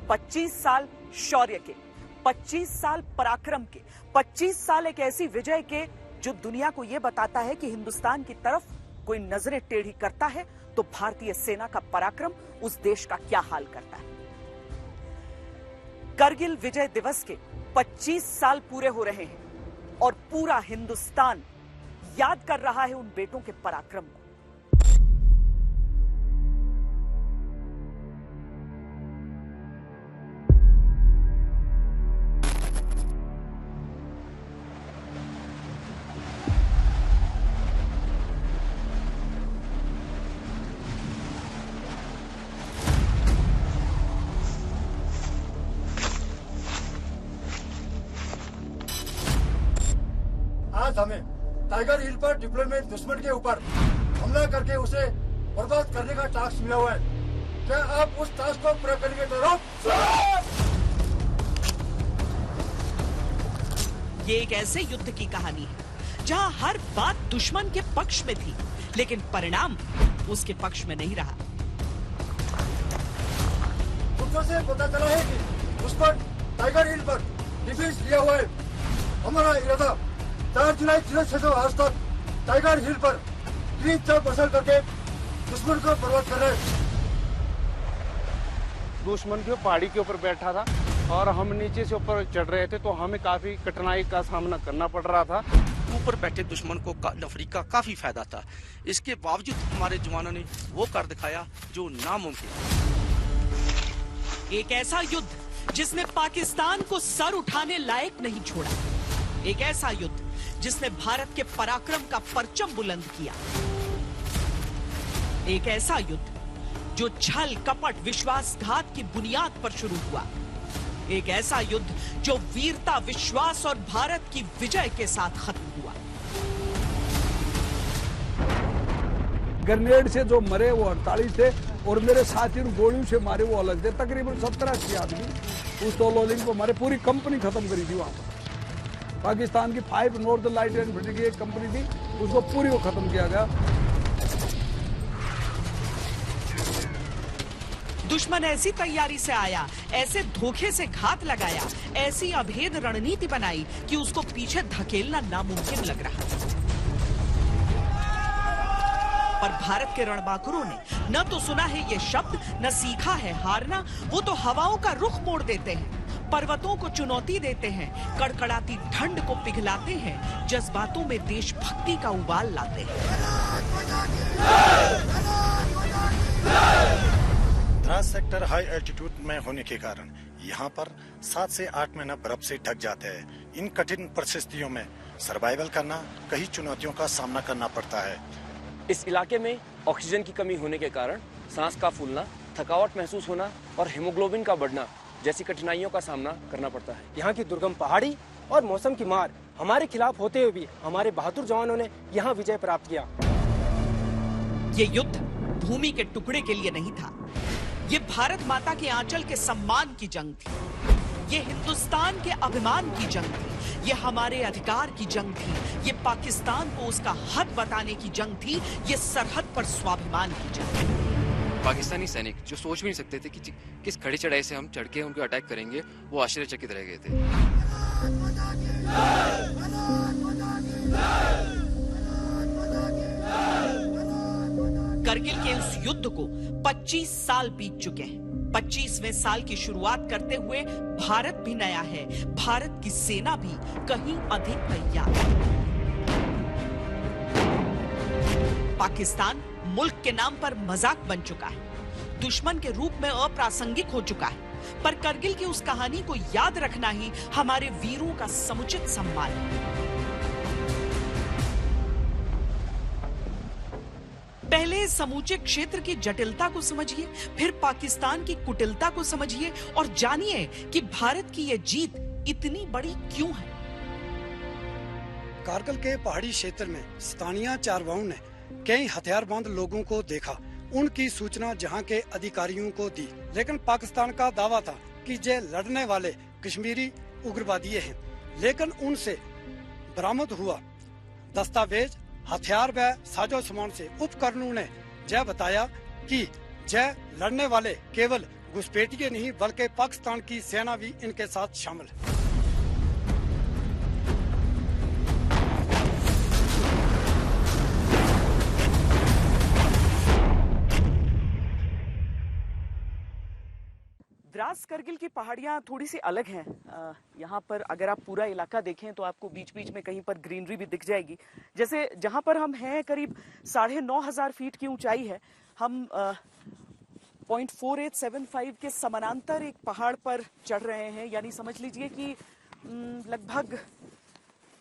25 साल शौर्य के, 25 साल पराक्रम के, 25 साल एक ऐसी विजय के जो दुनिया को यह बताता है कि हिंदुस्तान की तरफ कोई नजरें टेढ़ी करता है तो भारतीय सेना का पराक्रम उस देश का क्या हाल करता है। करगिल विजय दिवस के 25 साल पूरे हो रहे हैं और पूरा हिंदुस्तान याद कर रहा है उन बेटों के पराक्रम को। आज हमें टाइगर हिल पर डिप्लोमेट दुश्मन के ऊपर हमला करके उसे बर्बाद करने का टास्क मिला हुआ है। क्या आप उस टास्क को पूरा करेंगे तो ये एक ऐसे युद्ध की कहानी है जहां हर बात दुश्मन के पक्ष में थी, लेकिन परिणाम उसके पक्ष में नहीं रहा। सूत्रों से पता चला है कि उस पर टाइगर हिल पर डिफेंस लिया हुआ है। हमारा इरादा 4 जुलाई 06 आज तक टाइगर हिल पर 3 चौक बसल करके दुश्मन को बर्बाद कर रहे हैं। दुश्मन जो पहाड़ी के ऊपर बैठा था और हम नीचे से ऊपर चढ़ रहे थे तो हमें काफी कठिनाई का सामना करना पड़ रहा था। ऊपर बैठे दुश्मन को नफरी का काफी फायदा था। इसके बावजूद हमारे जवानों ने वो कर दिखाया जो नामुमकिन। एक ऐसा युद्ध जिसने पाकिस्तान को सर उठाने लायक नहीं छोड़ा, एक ऐसा युद्ध जिसने भारत के पराक्रम का परचम बुलंद किया, एक ऐसा युद्ध जो छल कपट विश्वासघात की बुनियाद पर शुरू हुआ, एक ऐसा युद्ध जो वीरता विश्वास और भारत की विजय के साथ खत्म हुआ। ग्रेनेड से जो मरे वो 48 थे और मेरे साथियों गोलियों से मारे वो अलग थे। तकरीबन 17-80 आदमी उस टोलोलिंग को मारे। पूरी कंपनी खत्म करी थी वहां पर। पाकिस्तान की 5 नॉर्थ लाइट इन्फेंट्री की एक कंपनी थी, उसको पूरी को खत्म किया गया। दुश्मन ऐसी तैयारी से आया, ऐसे धोखे से घात लगाया, ऐसी अभेद रणनीति बनाई कि उसको पीछे धकेलना नामुमकिन लग रहा था। पर भारत के रणबांकुरों ने न तो सुना है ये शब्द, न सीखा है हारना। वो तो हवाओं का रुख मोड़ देते हैं, पर्वतों को चुनौती देते हैं, कड़कड़ाती ठंड को पिघलाते हैं, जज्बातों में देशभक्ति का उबाल लाते हैं। द्रास सेक्टर हाई एल्टीट्यूड में होने के कारण यहाँ पर 7 से 8 महीना बर्फ से ढक जाते हैं। इन कठिन परिस्थितियों में सर्वाइवल करना, कई चुनौतियों का सामना करना पड़ता है। इस इलाके में ऑक्सीजन की कमी होने के कारण सांस का फूलना, थकावट महसूस होना और हीमोग्लोबिन का बढ़ना जैसी कठिनाइयों का सामना करना पड़ता है। यहाँ की दुर्गम पहाड़ी और मौसम की मार हमारे खिलाफ होते हुए भी हमारे बहादुर जवानों ने यहाँ विजय प्राप्त किया। ये युद्ध भूमि के टुकड़े के लिए नहीं था, ये भारत माता के आंचल के सम्मान की जंग थी, ये हिंदुस्तान के अभिमान की जंग थी, ये हमारे अधिकार की जंग थी, ये पाकिस्तान को उसका हद बताने की जंग थी, ये सरहद पर स्वाभिमान की जंग थी। पाकिस्तानी सैनिक जो सोच भी नहीं सकते थे कि किस खड़ी चढ़ाई से हम चढ़ के उनको अटैक करेंगे, वो आश्चर्यचकित रह गए थे। करगिल के उस युद्ध को 25 साल बीत चुके हैं। 25वें साल की शुरुआत करते हुए भारत भी नया है, भारत की सेना भी कहीं अधिक तैयार है। पाकिस्तान मुल्क के नाम पर मजाक बन चुका है, दुश्मन के रूप में अप्रासंगिक हो चुका है, पर करगिल की उस कहानी को याद रखना ही हमारे वीरों का समुचित सम्मान है। पहले समूचे क्षेत्र की जटिलता को समझिए, फिर पाकिस्तान की कुटिलता को समझिए और जानिए कि भारत की यह जीत इतनी बड़ी क्यों है। कारगिल के पहाड़ी क्षेत्र में स्थानीय चारवाओं ने कई हथियारबंद लोगों को देखा, उनकी सूचना जहां के अधिकारियों को दी, लेकिन पाकिस्तान का दावा था कि ये लड़ने वाले कश्मीरी उग्रवादी हैं, लेकिन उनसे बरामद हुआ दस्तावेज, हथियार व साजो सामान से उपकरणों ने यह बताया कि यह लड़ने वाले केवल घुसपैठिए नहीं बल्कि पाकिस्तान की सेना भी इनके साथ शामिल है। द्रास करगिल की पहाड़ियाँ थोड़ी सी अलग हैं। यहाँ पर अगर आप पूरा इलाका देखें तो आपको बीच बीच में कहीं पर ग्रीनरी भी दिख जाएगी। जैसे जहाँ पर हम हैं करीब 9,500 फीट की ऊंचाई है। हम 0.4875 के समानांतर एक पहाड़ पर चढ़ रहे हैं, यानी समझ लीजिए कि लगभग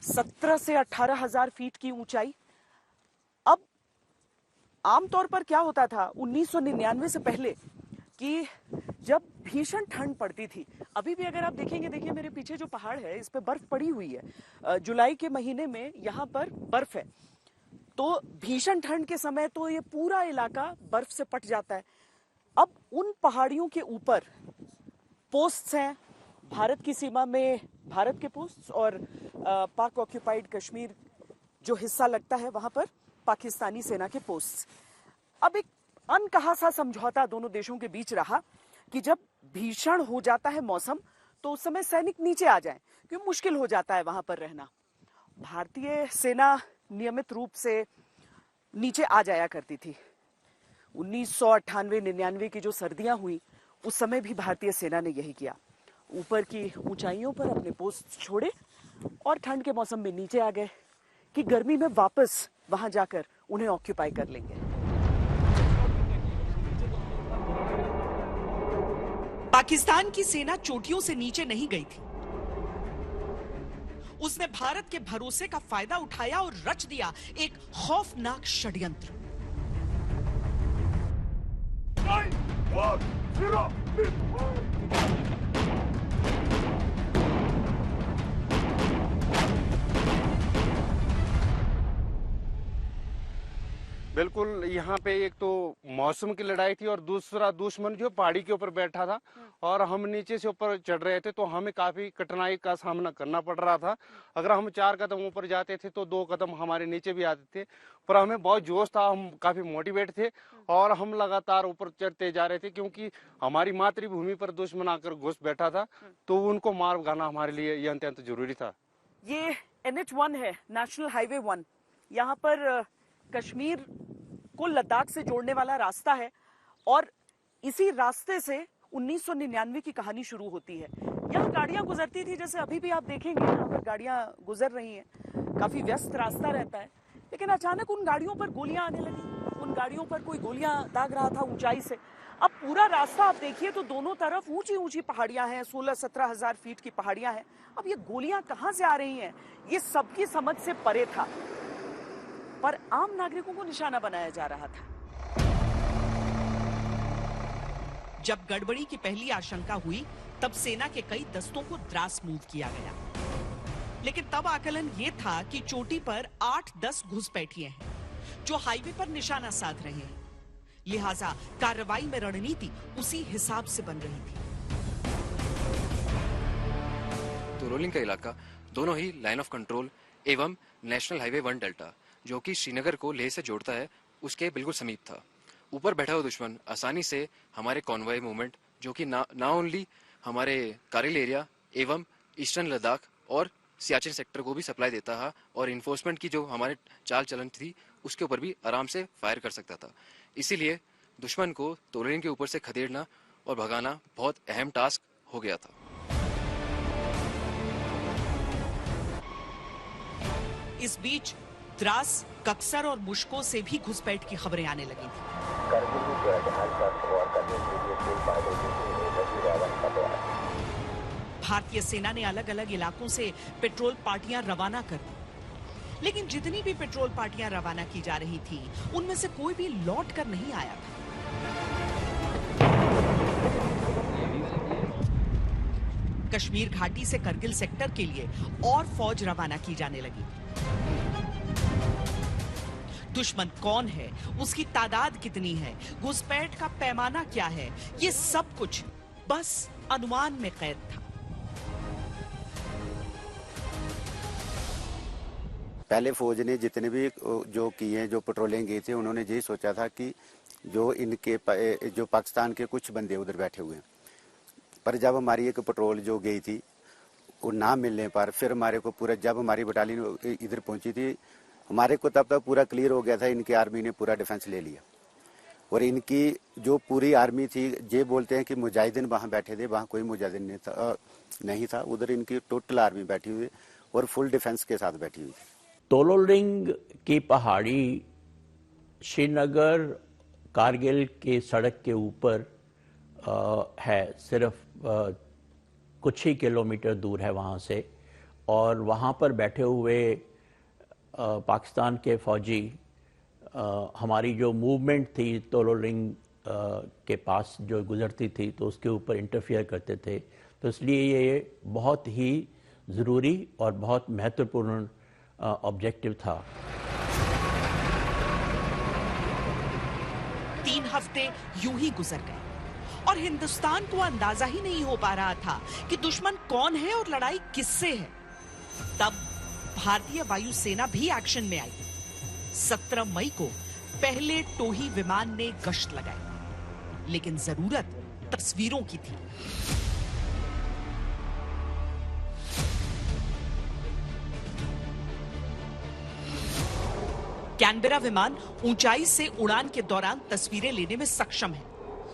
17 से 18,000 फीट की ऊंचाई। अब आमतौर पर क्या होता था 1999 से पहले कि जब भीषण ठंड पड़ती थी, अभी भी अगर आप देखेंगे, देखिए मेरे पीछे जो पहाड़ है इस पे बर्फ पड़ी हुई है। जुलाई के महीने में यहाँ पर बर्फ है, तो भीषण ठंड के समय तो ये पूरा इलाका बर्फ से पट जाता है। अब उन पहाड़ियों के ऊपर पोस्ट्स हैं, भारत की सीमा में भारत के पोस्ट्स और पाक ऑक्यूपाइड कश्मीर जो हिस्सा लगता है वहां पर पाकिस्तानी सेना के पोस्ट्स। अब एक अनकहा सा समझौता दोनों देशों के बीच रहा कि जब भीषण हो जाता है मौसम तो उस समय सैनिक नीचे आ जाएं, क्योंकि मुश्किल हो जाता है वहां पर रहना। भारतीय सेना नियमित रूप से नीचे आ जाया करती थी। 1998-99 की जो सर्दियां हुई उस समय भी भारतीय सेना ने यही किया। ऊपर की ऊंचाइयों पर अपने पोस्ट छोड़े और ठंड के मौसम में नीचे आ गए कि गर्मी में वापस वहां जाकर उन्हें ऑक्यूपाई कर लेंगे। पाकिस्तान की सेना चोटियों से नीचे नहीं गई थी। उसने भारत के भरोसे का फायदा उठाया और रच दिया एक खौफनाक षड्यंत्र। बिल्कुल, यहाँ पे एक तो मौसम की लड़ाई थी और दूसरा दुश्मन जो पहाड़ी के ऊपर बैठा था और हम नीचे से ऊपर चढ़ रहे थे, तो हमें काफी कठिनाई का सामना करना पड़ रहा था। अगर हम 4 कदम ऊपर जाते थे तो 2 कदम हमारे नीचे भी आते थे, पर हमें बहुत जोश था, हम काफी मोटिवेट थे और हम लगातार ऊपर चढ़ते जा रहे थे, क्योंकि हमारी मातृभूमि पर दुश्मन आकर घुस बैठा था, तो उनको मार भगाना हमारे लिए ये अत्यंत जरूरी था। ये NH1 है, नेशनल हाईवे 1। यहाँ पर कश्मीर को लद्दाख से जोड़ने वाला रास्ता है और इसी रास्ते से 1999 की कहानी शुरू होती है। यहाँ गाड़ियां गुजरती थी, जैसे अभी भी आप देखेंगे यहाँ पर गाड़ियां गुजर रही हैं, काफी व्यस्त रास्ता रहता है। लेकिन अचानक उन गाड़ियों पर गोलियां आने लगी, उन गाड़ियों पर कोई गोलियां दाग रहा था ऊंचाई से। अब पूरा रास्ता आप देखिए तो दोनों तरफ ऊंची ऊंची पहाड़ियां हैं, 16-17,000 फीट की पहाड़ियां हैं। अब ये गोलियां कहां से आ रही हैं, ये सबकी समझ से परे था, पर आम नागरिकों को निशाना बनाया जा रहा था। जब गड़बड़ी की पहली आशंका हुई तब सेना के कई दस्तों को द्रास मूव किया गया, लेकिन तब आकलन ये था कि चोटी पर 8-10 घुसपैठिए हैं जो हाईवे पर निशाना साध रहे हैं, लिहाजा कार्रवाई में रणनीति उसी हिसाब से बन रही थी। तो रोलिंग का इलाका दोनों ही लाइन ऑफ कंट्रोल एवं नेशनल हाईवे 1 डेल्टा जो कि श्रीनगर को लेह से जोड़ता है उसके बिल्कुल समीप था। ऊपर बैठा हुआ दुश्मन आसानी से हमारे कॉन्वॉय मूवमेंट जो कि ना ओनली हमारे कारगिल एरिया एवं ईस्टर्न लद्दाख और सियाचिन सेक्टर को भी सप्लाई देता है और इन्फोर्समेंट की जो हमारे चाल चलन थी उसके ऊपर भी आराम से फायर कर सकता था। इसीलिए दुश्मन को तोरलिन के ऊपर से खदेड़ना और भगाना बहुत अहम टास्क हो गया था। इस बीच द्रास, कक्सर और मुश्को से भी घुसपैठ की खबरें आने लगी थी। भारतीय सेना ने अलग अलग इलाकों से पेट्रोल पार्टियां रवाना कर दी, लेकिन जितनी भी पेट्रोल पार्टियां रवाना की जा रही थी उनमें से कोई भी लौट कर नहीं आया था। कश्मीर घाटी से करगिल सेक्टर के लिए और फौज रवाना की जाने लगी। दुश्मन कौन है, उसकी तादाद कितनी है, घुसपैठ का पैमाना क्या है, ये सब कुछ बस अनुमान में कैद था। पहले फौज ने जितने भी जो किए, जो पेट्रोलिंग की थी, उन्होंने यही सोचा था कि जो इनके जो पाकिस्तान के कुछ बंदे उधर बैठे हुए हैं। पर जब हमारी एक पेट्रोल जो गई थी वो ना मिलने पर फिर हमारे को पूरा, जब हमारी बटालियन इधर पहुंची थी, हमारे को तब तक पूरा क्लियर हो गया था इनकी आर्मी ने पूरा डिफेंस ले लिया। और इनकी जो पूरी आर्मी थी, ये बोलते हैं कि मुजाहिदीन वहाँ बैठे थे, वहाँ कोई मुजाहिदीन नहीं था। उधर इनकी टोटल आर्मी बैठी हुई और फुल डिफेंस के साथ बैठी हुई थी। तोलोलिंग की पहाड़ी श्रीनगर कारगिल के सड़क के ऊपर है, सिर्फ कुछ ही किलोमीटर दूर है वहाँ से। और वहाँ पर बैठे हुए पाकिस्तान के फौजी हमारी जो मूवमेंट थी तोलोलिंग के पास जो गुजरती थी तो उसके ऊपर इंटरफियर करते थे। तो इसलिए ये बहुत ही ज़रूरी और बहुत महत्वपूर्ण ऑब्जेक्टिव था। 3 हफ्ते यूं ही गुजर गए और हिंदुस्तान को अंदाजा ही नहीं हो पा रहा था कि दुश्मन कौन है और लड़ाई किससे है। तब भारतीय वायुसेना भी एक्शन में आई। 17 मई को पहले टोही विमान ने गश्त लगाई, लेकिन जरूरत तस्वीरों की थी। कैनबेरा विमान ऊंचाई से उड़ान के दौरान तस्वीरें लेने में सक्षम है।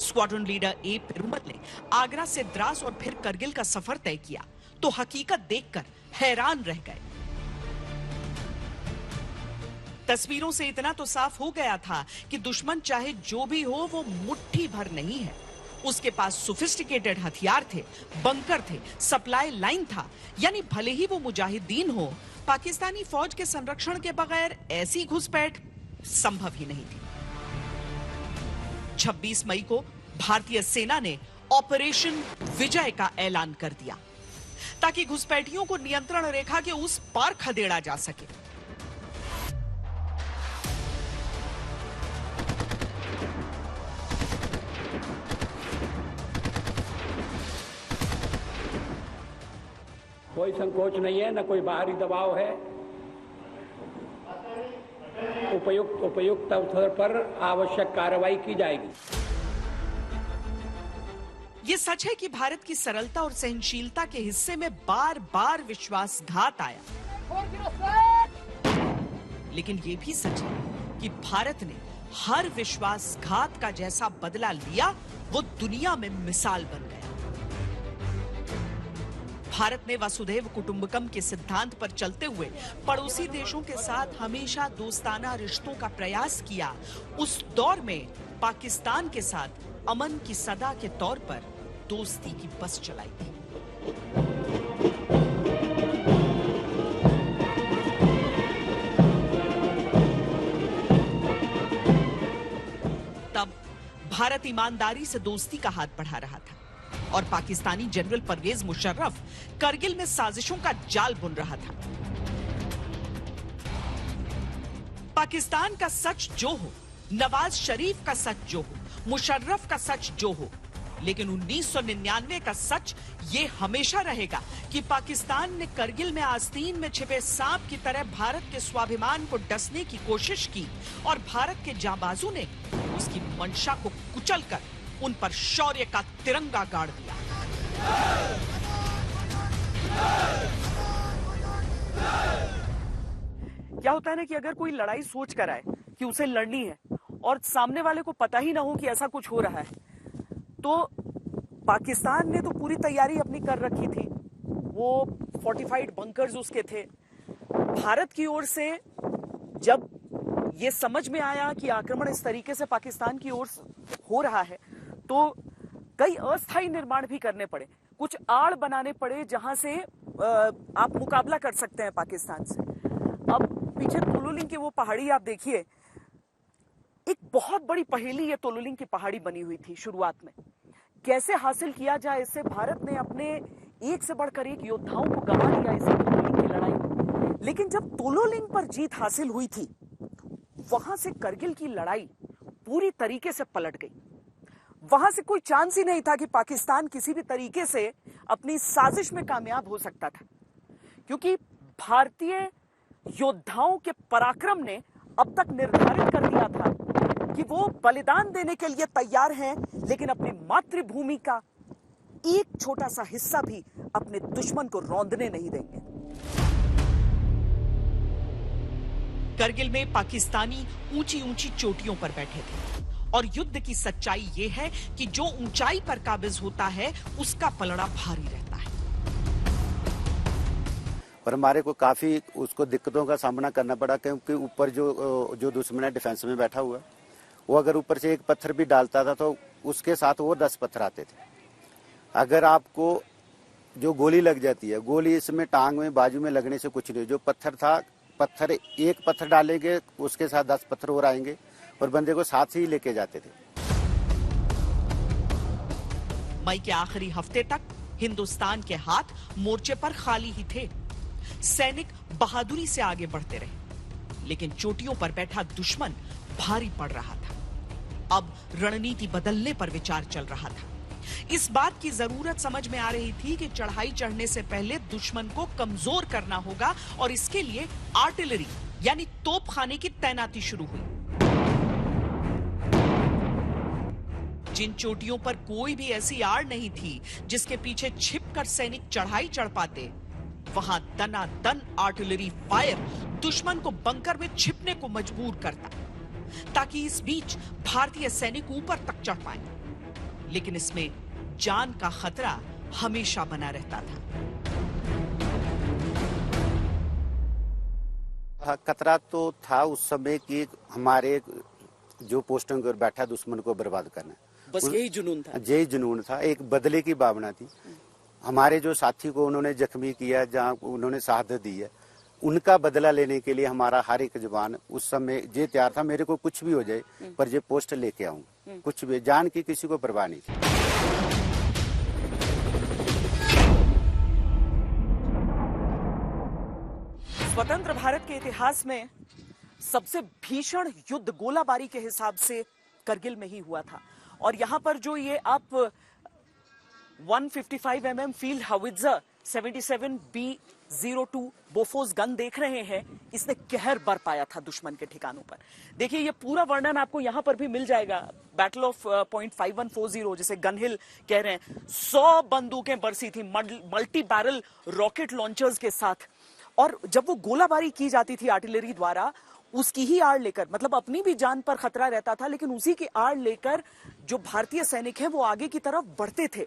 स्क्वाड्रन लीडर ए पेरुमल ने आगरा से द्रास और फिर करगिल का सफर तय किया तो हकीकत देखकर हैरान रह गए। तस्वीरों से इतना तो साफ हो गया था कि दुश्मन चाहे जो भी हो वो मुट्ठी भर नहीं है। उसके पास सोफिस्टिकेटेड हथियार थे, बंकर थे, सप्लाई लाइन था। यानी भले ही वो मुजाहिदीन हो, पाकिस्तानी फौज के संरक्षण के बगैर ऐसी घुसपैठ संभव ही नहीं थी। 26 मई को भारतीय सेना ने ऑपरेशन विजय का ऐलान कर दिया ताकि घुसपैठियों को नियंत्रण रेखा के उस पार खदेड़ा जा सके। कोई संकोच नहीं है, न कोई बाहरी दबाव है। उपयुक्त अवसर पर आवश्यक कार्रवाई की जाएगी। ये सच है कि भारत की सरलता और सहनशीलता के हिस्से में बार बार विश्वासघात आया, लेकिन ये भी सच है कि भारत ने हर विश्वासघात का जैसा बदला लिया वो दुनिया में मिसाल बन गया। भारत ने वसुधैव कुटुंबकम के सिद्धांत पर चलते हुए पड़ोसी देशों के साथ हमेशा दोस्ताना रिश्तों का प्रयास किया। उस दौर में पाकिस्तान के साथ अमन की सदा के तौर पर दोस्ती की बस चलाई थी। तब भारत ईमानदारी से दोस्ती का हाथ बढ़ा रहा था और पाकिस्तानी जनरल परवेज मुशर्रफ करगिल में साजिशों का जाल बुन रहा था। पाकिस्तान का सच जो हो, नवाज शरीफ का सच जो हो, मुशर्रफ का सच जो हो, लेकिन 1999 का सच ये हमेशा रहेगा कि पाकिस्तान ने करगिल में आस्तीन में छिपे सांप की तरह भारत के स्वाभिमान को डसने की कोशिश की और भारत के जांबाजों ने उसकी मंशा को कुचलकर उन पर शौर्य का तिरंगा गाड़ दिया। क्या होता है ना कि अगर कोई लड़ाई सोच कर आए कि उसे लड़नी है और सामने वाले को पता ही ना हो कि ऐसा कुछ हो रहा है, तो पाकिस्तान ने तो पूरी तैयारी अपनी कर रखी थी। वो फोर्टिफाइड बंकर्स उसके थे। भारत की ओर से जब ये समझ में आया कि आक्रमण इस तरीके से पाकिस्तान की ओर हो रहा है, तो कई अस्थायी निर्माण भी करने पड़े, कुछ आड़ बनाने पड़े जहां से आप मुकाबला कर सकते हैं पाकिस्तान से। अब पीछे तोलोलिंग की वो पहाड़ी आप देखिए, एक बहुत बड़ी पहेली ये तोलोलिंग की पहाड़ी बनी हुई थी शुरुआत में। कैसे हासिल किया जाए, इससे भारत ने अपने एक से बढ़कर एक योद्धाओं को गंवा दिया इस तोलोलिंग की लड़ाई में। लेकिन जब तोलोलिंग पर जीत हासिल हुई थी, वहां से करगिल की लड़ाई पूरी तरीके से पलट गई। वहां से कोई चांस ही नहीं था कि पाकिस्तान किसी भी तरीके से अपनी साजिश में कामयाब हो सकता था, क्योंकि भारतीय योद्धाओं के पराक्रम ने अब तक निर्धारित कर दिया था कि वो बलिदान देने के लिए तैयार हैं, लेकिन अपनी मातृभूमि का एक छोटा सा हिस्सा भी अपने दुश्मन को रौंदने नहीं देंगे। करगिल में पाकिस्तानी ऊंची ऊंची चोटियों पर बैठे थे और युद्ध की सच्चाई ये है कि जो ऊंचाई पर काबिज होता है उसका पलड़ा भारी रहता है। पर हमारे को काफी उसको दिक्कतों का सामना करना पड़ा, क्योंकि ऊपर जो दुश्मन है डिफेंस में बैठा हुआ, वो अगर ऊपर से एक पत्थर भी डालता था तो उसके साथ वो 10 पत्थर आते थे। अगर आपको जो गोली लग जाती है, गोली इसमें टांग में बाजू में लगने से कुछ नहीं, जो पत्थर था, पत्थर एक पत्थर डालेंगे उसके साथ 10 पत्थर और आएंगे और बंदे को साथ ही लेके जाते थे। मई के आखिरी हफ्ते तक हिंदुस्तान के हाथ मोर्चे पर खाली ही थे। सैनिक बहादुरी से आगे बढ़ते रहे, लेकिन चोटियों पर बैठा दुश्मन भारी पड़ रहा था। अब रणनीति बदलने पर विचार चल रहा था। इस बात की जरूरत समझ में आ रही थी कि चढ़ाई चढ़ने से पहले दुश्मन को कमजोर करना होगा और इसके लिए आर्टिलरी यानी तोपखाने की तैनाती शुरू हुई। जिन चोटियों पर कोई भी ऐसी आड़ नहीं थी जिसके पीछे छिपकर सैनिक चढ़ाई चढ़ पाते, वहां दनादन आर्टिलरी फायर दुश्मन को बंकर में छिपने को मजबूर करता, ताकि इस बीच भारतीय सैनिक ऊपर तक चढ़ पाए। लेकिन इसमें जान का खतरा हमेशा बना रहता था। खतरा तो था उस समय कि हमारे जो पोस्टों पर बैठा दुश्मन को बर्बाद करना, बस यही जुनून था। यही जुनून था, एक बदले की भावना थी। हमारे जो साथी को उन्होंने जख्मी किया, जहां उन्होंने शहादत दी है, उनका बदला लेने के लिए हमारा हर एक जवान उस समय ये तैयार था, मेरे को कुछ भी हो जाए पर ये पोस्ट लेके आऊं, कुछ भी, जान की किसी को परवाह नहीं थी। स्वतंत्र भारत के इतिहास में सबसे भीषण युद्ध गोलाबारी के हिसाब से करगिल में ही हुआ था। और यहां पर जो ये आप 155 mm field howitzer 77B02 Bofors gun देख रहे हैं, इसने कहर बरपाया था दुश्मन के ठिकानों पर। देखिए, ये पूरा वर्णन आपको यहां पर भी मिल जाएगा। बैटल ऑफ पॉइंट 5140 जिसे गनहिल कह रहे हैं, 100 बंदूकें बरसी थी मल्टी बैरल रॉकेट लॉन्चर्स के साथ। और जब वो गोलाबारी की जाती थी आर्टिलरी द्वारा, उसकी ही आड़ लेकर, मतलब अपनी भी जान पर खतरा रहता था, लेकिन उसी की आड़ लेकर जो भारतीय सैनिक हैं वो आगे की तरफ बढ़ते थे।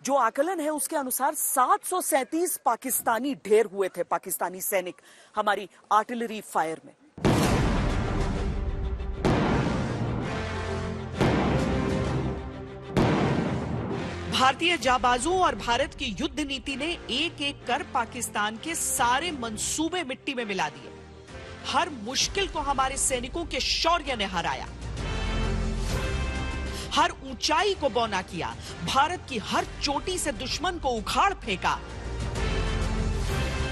जो आकलन है उसके अनुसार 737 पाकिस्तानी ढेर हुए थे, पाकिस्तानी सैनिक हमारी आर्टिलरी फायर में। भारतीय जाबाजों और भारत की युद्ध नीति ने एक एक कर पाकिस्तान के सारे मंसूबे मिट्टी में मिला दिए। हर मुश्किल को हमारे सैनिकों के शौर्य ने हराया, हर ऊंचाई को बौना किया, भारत की हर चोटी से दुश्मन को उखाड़ फेंका